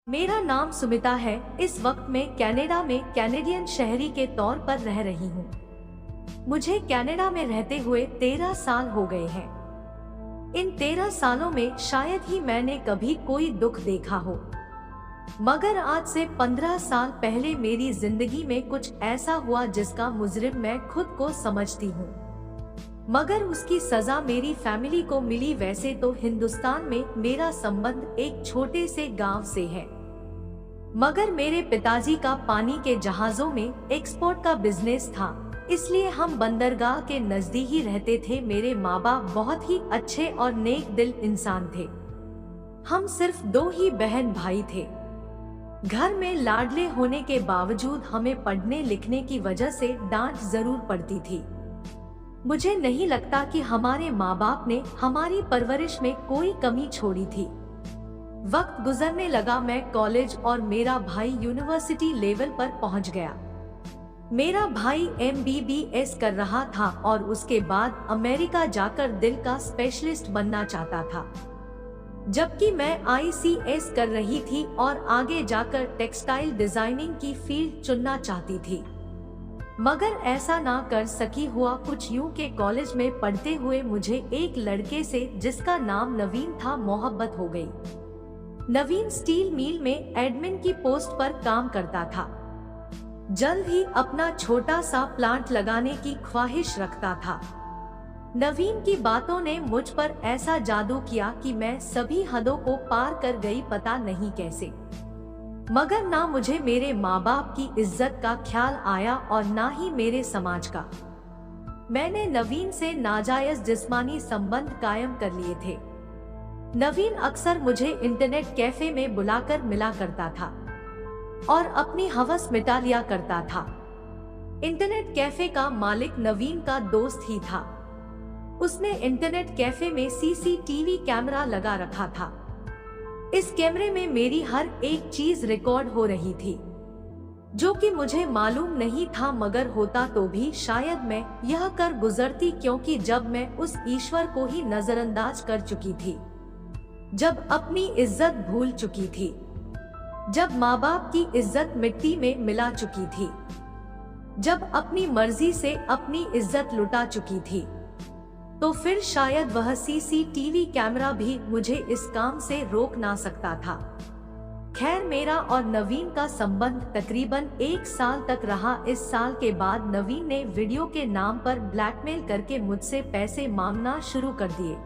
मेरा नाम सुमिता है। इस वक्त मैं कनाडा में कैनेडियन शहरी के तौर पर रह रही हूँ। मुझे कनाडा में रहते हुए 13 साल हो गए हैं। इन 13 सालों में शायद ही मैंने कभी कोई दुख देखा हो, मगर आज से 15 साल पहले मेरी जिंदगी में कुछ ऐसा हुआ जिसका मुजरिम मैं खुद को समझती हूँ, मगर उसकी सजा मेरी फैमिली को मिली। वैसे तो हिंदुस्तान में मेरा संबंध एक छोटे से गांव से है, मगर मेरे पिताजी का पानी के जहाजों में एक्सपोर्ट का बिजनेस था, इसलिए हम बंदरगाह के नजदीक ही रहते थे। मेरे माँ बाप बहुत ही अच्छे और नेक दिल इंसान थे। हम सिर्फ 2 ही बहन भाई थे। घर में लाडले होने के बावजूद हमें पढ़ने लिखने की वजह से डांट जरूर पड़ती थी। मुझे नहीं लगता कि हमारे माँ बाप ने हमारी परवरिश में कोई कमी छोड़ी थी। वक्त गुजरने लगा, मैं कॉलेज और मेरा भाई यूनिवर्सिटी लेवल पर पहुंच गया। मेरा भाई MBBS कर रहा था और उसके बाद अमेरिका जाकर दिल का स्पेशलिस्ट बनना चाहता था, जबकि मैं ICS कर रही थी और आगे जाकर टेक्सटाइल डिजाइनिंग की फील्ड चुनना चाहती थी, मगर ऐसा ना कर सकी। हुआ कुछ यूं के कॉलेज में पढ़ते हुए मुझे एक लड़के से, जिसका नाम नवीन था, मोहब्बत हो गई। नवीन स्टील मिल में एडमिन की पोस्ट पर काम करता था। जल्द ही अपना छोटा सा प्लांट लगाने की ख्वाहिश रखता था। नवीन की बातों ने मुझ पर ऐसा जादू किया कि मैं सभी हदों को पार कर गई, पता नहीं कैसे। मगर ना मुझे मेरे माँ बाप की इज्जत का ख्याल आया और ना ही मेरे समाज का। मैंने नवीन से नाजायज जिस्मानी संबंध कायम कर लिए थे। नवीन अक्सर मुझे इंटरनेट कैफे में बुलाकर मिला करता था और अपनी हवस मिटा लिया करता था। इंटरनेट कैफे का मालिक नवीन का दोस्त ही था। उसने इंटरनेट कैफे में CCTV कैमरा लगा रखा था। इस कैमरे में मेरी हर एक चीज रिकॉर्ड हो रही थी, जो कि मुझे मालूम नहीं था, मगर होता तो भी शायद मैं यह कर गुजरती, क्योंकि जब मैं उस ईश्वर को ही नजरअंदाज कर चुकी थी, जब अपनी इज्जत भूल चुकी थी, जब माँ बाप की इज्जत मिट्टी में मिला चुकी थी, जब अपनी मर्जी से अपनी इज्जत लुटा चुकी थी, तो फिर शायद वह CCTV कैमरा भी मुझे इस काम से रोक ना सकता था। खैर, मेरा और नवीन का संबंध तकरीबन 1 साल तक रहा। इस साल के बाद नवीन ने वीडियो के नाम पर ब्लैकमेल करके मुझसे पैसे मांगना शुरू कर दिए।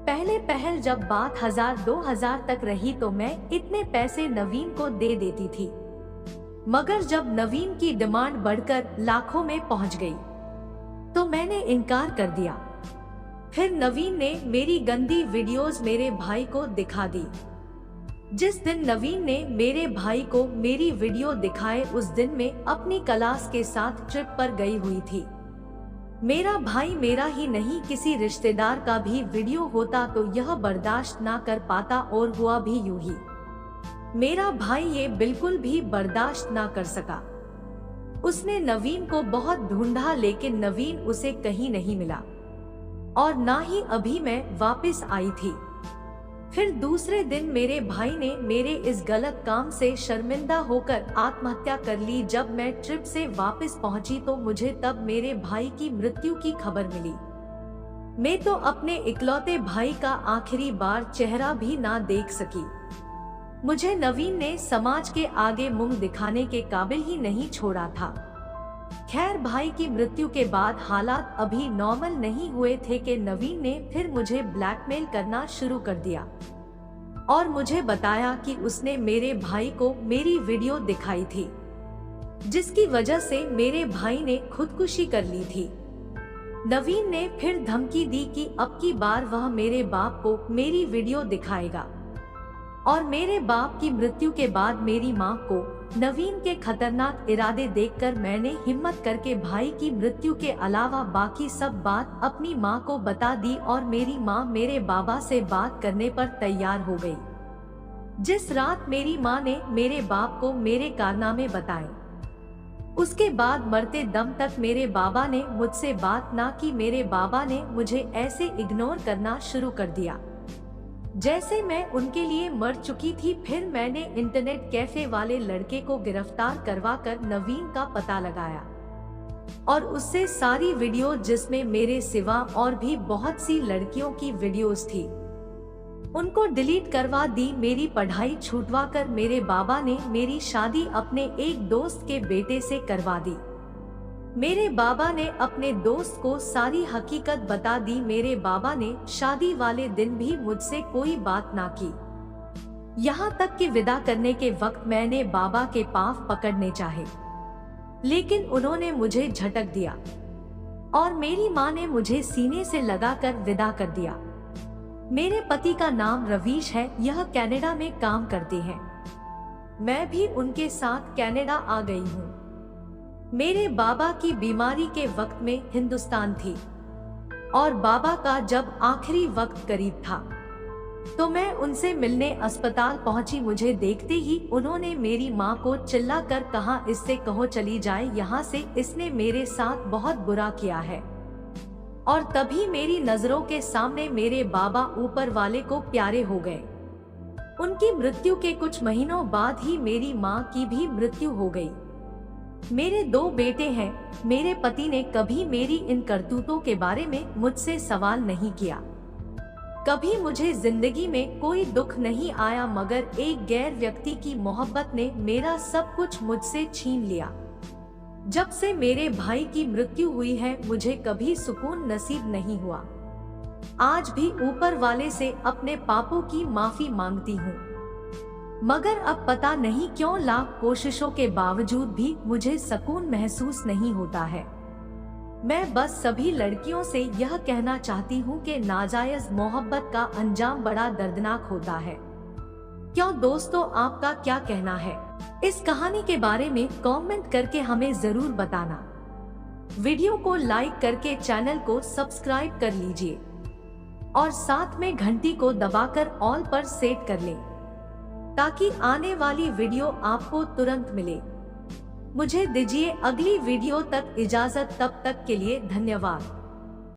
पहले पहल जब बात 1000-2000 तक रही तो मैं इतने पैसे नवीन को दे देती थी, मगर जब नवीन की डिमांड बढ़कर लाखों में पहुंच गई तो मैंने इनकार कर दिया। फिर नवीन ने मेरी गंदी वीडियोस मेरे भाई को दिखा दी। जिस दिन नवीन ने मेरे भाई को मेरी वीडियो दिखाए, उस दिन मैं अपनी क्लास के साथ ट्रिप पर गई हुई थी। मेरा भाई मेरा ही नहीं, किसी रिश्तेदार का भी वीडियो होता तो यह बर्दाश्त ना कर पाता, और हुआ भी यूं ही। मेरा भाई ये बिल्कुल भी बर्दाश्त ना कर सका। उसने नवीन को बहुत ढूंढा, लेकिन नवीन उसे कहीं नहीं मिला और ना ही अभी मैं वापस आई थी। फिर दूसरे दिन मेरे भाई ने मेरे इस गलत काम से शर्मिंदा होकर आत्महत्या कर ली। जब मैं ट्रिप से वापस पहुंची तो मुझे तब मेरे भाई की मृत्यु की खबर मिली। मैं तो अपने इकलौते भाई का आखिरी बार चेहरा भी ना देख सकी। मुझे नवीन ने समाज के आगे मुंह दिखाने के काबिल ही नहीं छोड़ा था। खैर, भाई की मृत्यु के बाद हालात अभी नॉर्मल नहीं हुए थे कि नवीन ने फिर मुझे ब्लैकमेल करना शुरू कर दिया और मुझे बताया कि उसने मेरे भाई को मेरी वीडियो दिखाई थी, जिसकी वजह से मेरे भाई ने खुदकुशी कर ली थी। नवीन ने फिर धमकी दी कि अब की बार वह मेरे बाप को मेरी वीडियो दिखाएगा, और मेरे बाप की मृत्यु के बाद मेरी माँ को नवीन के खतरनाक इरादे देखकर मैंने हिम्मत करके भाई की मृत्यु के अलावा बाकी सब बात अपनी माँ को बता दी, और मेरी माँ मेरे बाबा से बात करने पर तैयार हो गई। जिस रात मेरी माँ ने मेरे बाप को मेरे कारनामे बताए, उसके बाद मरते दम तक मेरे बाबा ने मुझसे बात ना की। मेरे बाबा ने मुझे ऐसे इग्नोर करना शुरू कर दिया। जैसे मैं उनके लिए मर चुकी थी, फिर मैंने इंटरनेट कैफे वाले लड़के को गिरफ्तार करवाकर नवीन का पता लगाया और उससे सारी वीडियो जिसमें मेरे सिवा और भी बहुत सी लड़कियों की वीडियोस थी उनको डिलीट करवा दी। मेरी पढ़ाई छूटवा कर मेरे बाबा ने मेरी शादी अपने एक दोस्त के बेटे से करवा दी। मेरे बाबा ने अपने दोस्त को सारी हकीकत बता दी। मेरे बाबा ने शादी वाले दिन भी मुझसे कोई बात ना की। यहाँ तक कि विदा करने के वक्त मैंने बाबा के पाँव पकड़ने चाहे, लेकिन उन्होंने मुझे झटक दिया और मेरी माँ ने मुझे सीने से लगाकर विदा कर दिया। मेरे पति का नाम रवीश है, यह कनाडा में काम करते हैं। मैं भी उनके साथ कनाडा आ गई हूँ। मेरे बाबा की बीमारी के वक्त में हिंदुस्तान थी और बाबा का जब आखिरी वक्त करीब था तो मैं उनसे मिलने अस्पताल पहुंची। मुझे देखते ही उन्होंने मेरी माँ को चिल्लाकर कहा, इससे कहो चली जाए यहाँ से, इसने मेरे साथ बहुत बुरा किया है। और तभी मेरी नजरों के सामने मेरे बाबा ऊपर वाले को प्यारे हो गए। उनकी मृत्यु के कुछ महीनों बाद ही मेरी माँ की भी मृत्यु हो गई। मेरे 2 बेटे हैं। मेरे पति ने कभी मेरी इन करतूतों के बारे में मुझसे सवाल नहीं किया। कभी मुझे जिंदगी में कोई दुख नहीं आया, मगर एक गैर व्यक्ति की मोहब्बत ने मेरा सब कुछ मुझसे छीन लिया। जब से मेरे भाई की मृत्यु हुई है मुझे कभी सुकून नसीब नहीं हुआ। आज भी ऊपर वाले से अपने पापों की माफी मांगती हूँ, मगर अब पता नहीं क्यों लाख कोशिशों के बावजूद भी मुझे सुकून महसूस नहीं होता है। मैं बस सभी लड़कियों से यह कहना चाहती हूँ कि नाजायज मोहब्बत का अंजाम बड़ा दर्दनाक होता है। क्यों दोस्तों, आपका क्या कहना है इस कहानी के बारे में? कमेंट करके हमें जरूर बताना। वीडियो को लाइक करके चैनल को सब्सक्राइब कर लीजिए और साथ में घंटी को दबाकर ऑल पर सेट कर लें ताकि आने वाली वीडियो आपको तुरंत मिले। मुझे दीजिए अगली वीडियो तक इजाजत, तब तक के लिए धन्यवाद।